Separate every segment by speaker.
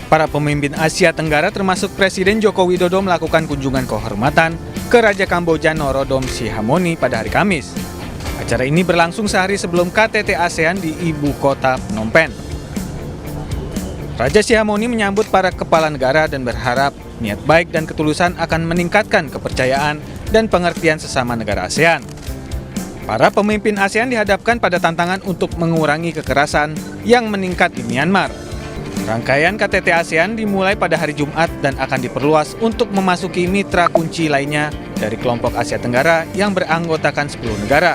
Speaker 1: Para pemimpin Asia Tenggara termasuk Presiden Joko Widodo melakukan kunjungan kehormatan ke Raja Kamboja Norodom Sihamoni pada hari Kamis. Acara ini berlangsung sehari sebelum KTT ASEAN di ibu kota Phnom Penh. Raja Sihamoni menyambut para kepala negara dan berharap niat baik dan ketulusan akan meningkatkan kepercayaan dan pengertian sesama negara ASEAN. Para pemimpin ASEAN dihadapkan pada tantangan untuk mengurangi kekerasan yang meningkat di Myanmar. Rangkaian KTT ASEAN dimulai pada hari Jumat dan akan diperluas untuk memasuki mitra kunci lainnya dari kelompok Asia Tenggara yang beranggotakan 10 negara.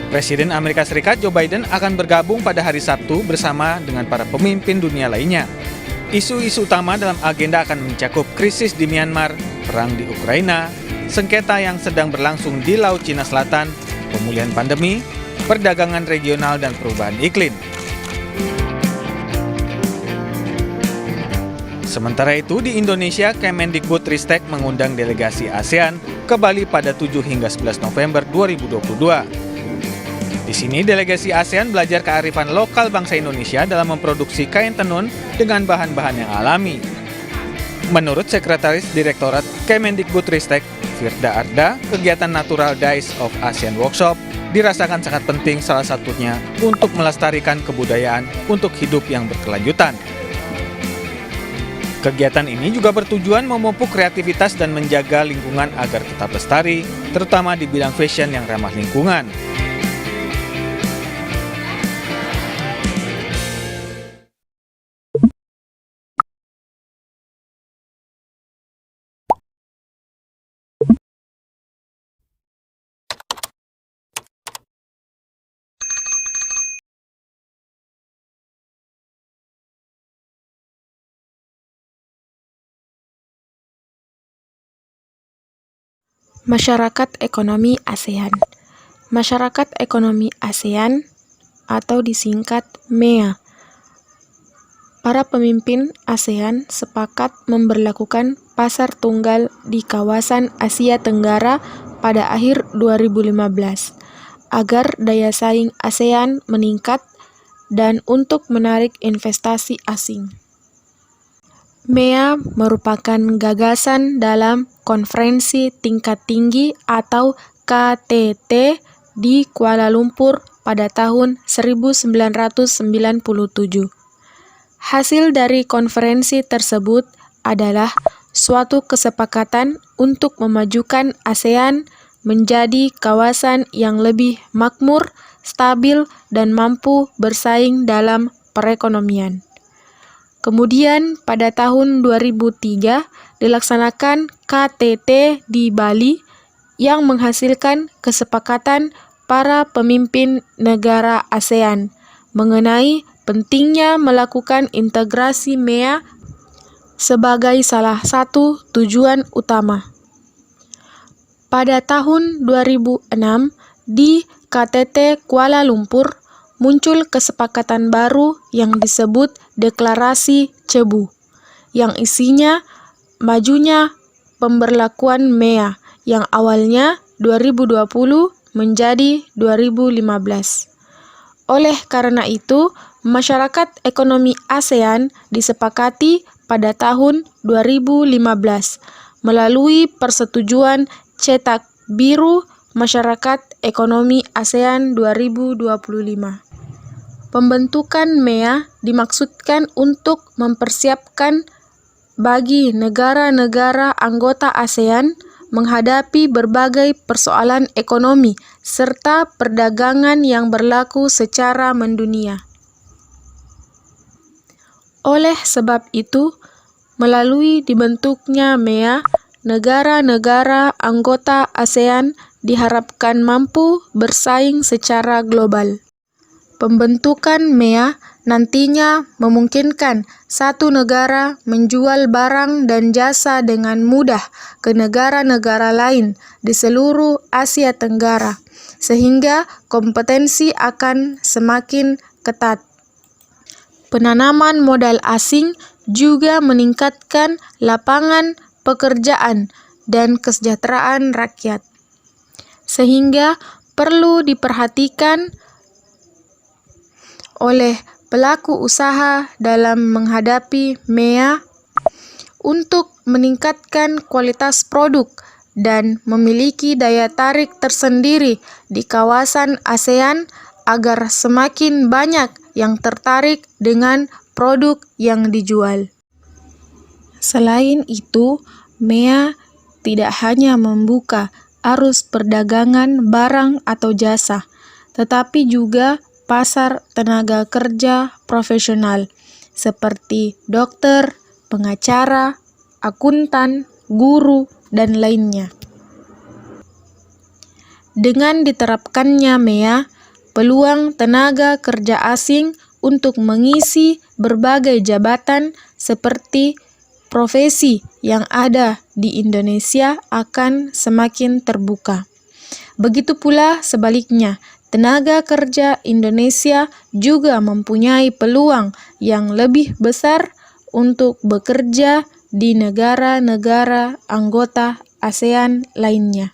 Speaker 1: Presiden Amerika Serikat Joe Biden akan bergabung pada hari Sabtu bersama dengan para pemimpin dunia lainnya. Isu-isu utama dalam agenda akan mencakup krisis di Myanmar, perang di Ukraina, sengketa yang sedang berlangsung di Laut Cina Selatan, pemulihan pandemi, perdagangan regional, dan perubahan iklim. Sementara itu, di Indonesia, Kemendikbudristek mengundang delegasi ASEAN ke Bali pada 7 hingga 11 November 2022. Di sini, delegasi ASEAN belajar kearifan lokal bangsa Indonesia dalam memproduksi kain tenun dengan bahan-bahan yang alami. Menurut Sekretaris Direktorat Kemendikbudristek, Firda Arda, kegiatan Natural Dyes of ASEAN Workshop dirasakan sangat penting, salah satunya untuk melestarikan kebudayaan untuk hidup yang berkelanjutan. Kegiatan ini juga bertujuan memupuk kreativitas dan menjaga lingkungan agar tetap lestari, terutama di bidang fashion yang ramah lingkungan.
Speaker 2: Masyarakat Ekonomi ASEAN. Masyarakat Ekonomi ASEAN atau disingkat MEA. Para pemimpin ASEAN sepakat memberlakukan pasar tunggal di kawasan Asia Tenggara pada akhir 2015 agar daya saing ASEAN meningkat dan untuk menarik investasi asing. MEA merupakan gagasan dalam Konferensi Tingkat Tinggi atau KTT di Kuala Lumpur pada tahun 1997. Hasil dari konferensi tersebut adalah suatu kesepakatan untuk memajukan ASEAN menjadi kawasan yang lebih makmur, stabil, dan mampu bersaing dalam perekonomian. Kemudian pada tahun 2003 dilaksanakan KTT di Bali yang menghasilkan kesepakatan para pemimpin negara ASEAN mengenai pentingnya melakukan integrasi MEA sebagai salah satu tujuan utama. Pada tahun 2006 di KTT Kuala Lumpur muncul kesepakatan baru yang disebut Deklarasi Cebu, yang isinya majunya pemberlakuan MEA yang awalnya 2020 menjadi 2015. Oleh karena itu, masyarakat ekonomi ASEAN disepakati pada tahun 2015 melalui persetujuan cetak biru Masyarakat Ekonomi ASEAN 2025. Pembentukan MEA dimaksudkan untuk mempersiapkan bagi negara-negara anggota ASEAN menghadapi berbagai persoalan ekonomi serta perdagangan yang berlaku secara mendunia. Oleh sebab itu, melalui dibentuknya MEA, negara-negara anggota ASEAN diharapkan mampu bersaing secara global. Pembentukan MEA nantinya memungkinkan satu negara menjual barang dan jasa dengan mudah ke negara-negara lain di seluruh Asia Tenggara, sehingga kompetensi akan semakin ketat. Penanaman modal asing juga meningkatkan lapangan pekerjaan dan kesejahteraan rakyat, sehingga perlu diperhatikan oleh pelaku usaha dalam menghadapi MEA untuk meningkatkan kualitas produk dan memiliki daya tarik tersendiri di kawasan ASEAN agar semakin banyak yang tertarik dengan produk yang dijual. Selain itu, MEA tidak hanya membuka arus perdagangan barang atau jasa, tetapi juga pasar tenaga kerja profesional seperti dokter, pengacara, akuntan, guru, dan lainnya. Dengan diterapkannya MEA, peluang tenaga kerja asing untuk mengisi berbagai jabatan seperti profesi yang ada di Indonesia akan semakin terbuka. Begitu pula sebaliknya, tenaga kerja Indonesia juga mempunyai peluang yang lebih besar untuk bekerja di negara-negara anggota ASEAN lainnya.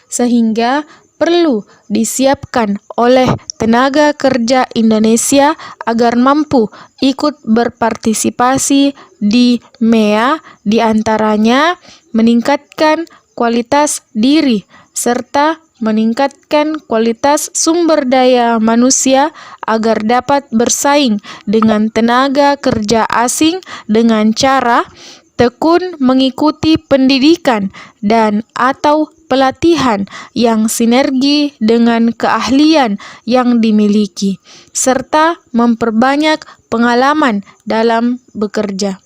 Speaker 2: Sehingga perlu disiapkan oleh tenaga kerja Indonesia agar mampu ikut berpartisipasi di MEA, diantaranya meningkatkan kualitas diri serta meningkatkan kualitas sumber daya manusia agar dapat bersaing dengan tenaga kerja asing dengan cara tekun mengikuti pendidikan dan atau pelatihan yang sinergi dengan keahlian yang dimiliki, serta memperbanyak pengalaman dalam bekerja.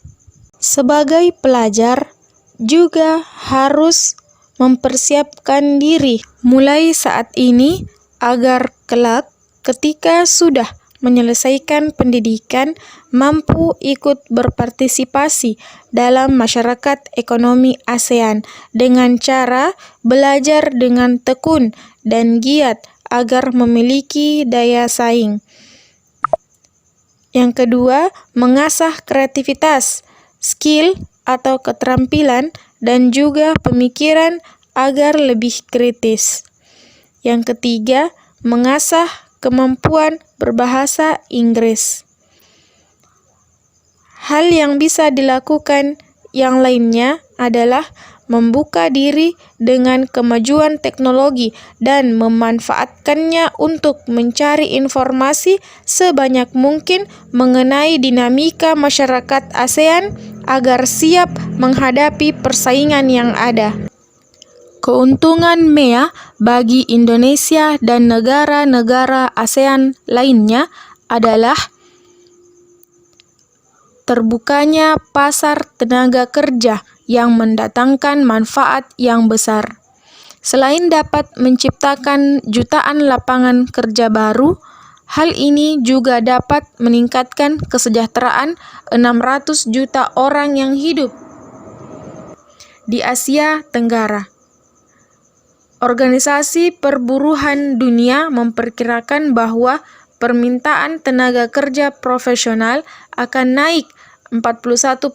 Speaker 2: Sebagai pelajar, juga harus mempersiapkan diri mulai saat ini agar kelak ketika sudah menyelesaikan pendidikan mampu ikut berpartisipasi dalam masyarakat ekonomi ASEAN dengan cara belajar dengan tekun dan giat agar memiliki daya saing. Yang kedua, mengasah kreativitas, skill atau keterampilan dan juga pemikiran agar lebih kritis. Yang ketiga, mengasah kemampuan berbahasa Inggris. Hal yang bisa dilakukan yang lainnya adalah membuka diri dengan kemajuan teknologi dan memanfaatkannya untuk mencari informasi sebanyak mungkin mengenai dinamika masyarakat ASEAN agar siap menghadapi persaingan yang ada. Keuntungan MEA bagi Indonesia dan negara-negara ASEAN lainnya adalah terbukanya pasar tenaga kerja yang mendatangkan manfaat yang besar. Selain dapat menciptakan jutaan lapangan kerja baru, hal ini juga dapat meningkatkan kesejahteraan 600 juta orang yang hidup di Asia Tenggara. Organisasi Perburuhan Dunia memperkirakan bahwa permintaan tenaga kerja profesional akan naik 41%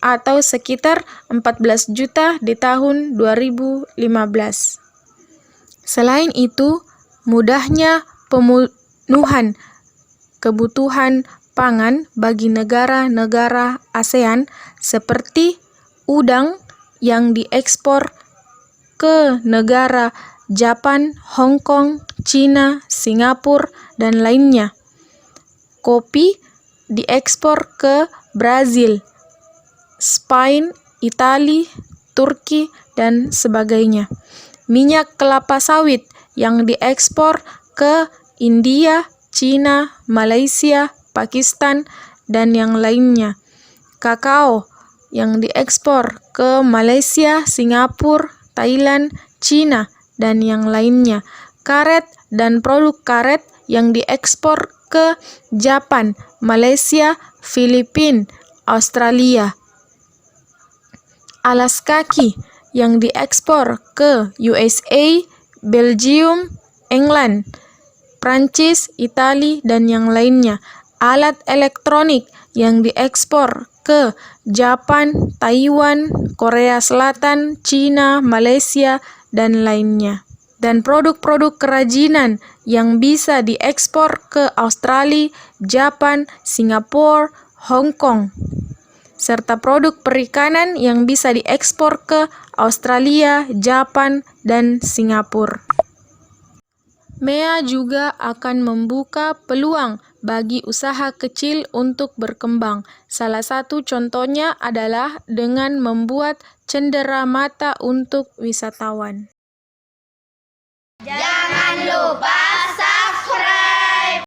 Speaker 2: atau sekitar 14 juta di tahun 2015. Selain itu, mudahnya pemenuhan kebutuhan pangan bagi negara-negara ASEAN seperti udang yang diekspor ke negara Jepang, Hong Kong, China, Singapura, dan lainnya. Kopi diekspor ke Brazil, Spain, Italia, Turki, dan sebagainya. Minyak kelapa sawit yang diekspor ke India, China, Malaysia, Pakistan, dan yang lainnya. Kakao yang diekspor ke Malaysia, Singapura, Thailand, China, dan yang lainnya. Karet dan produk karet yang diekspor ke Jepang, Malaysia, Filipina, Australia. Alas kaki yang diekspor ke USA, Belgium, England, Prancis, Italia, dan yang lainnya. Alat elektronik yang diekspor ke Jepang, Taiwan, Korea Selatan, China, Malaysia, dan lainnya. dan produk-produk kerajinan yang bisa diekspor ke Australia, Jepang, Singapura, Hong Kong, serta produk perikanan yang bisa diekspor ke Australia, Jepang, dan Singapura. MEA juga akan membuka peluang bagi usaha kecil untuk berkembang. Salah satu contohnya adalah dengan membuat cenderamata untuk wisatawan.
Speaker 3: Jangan lupa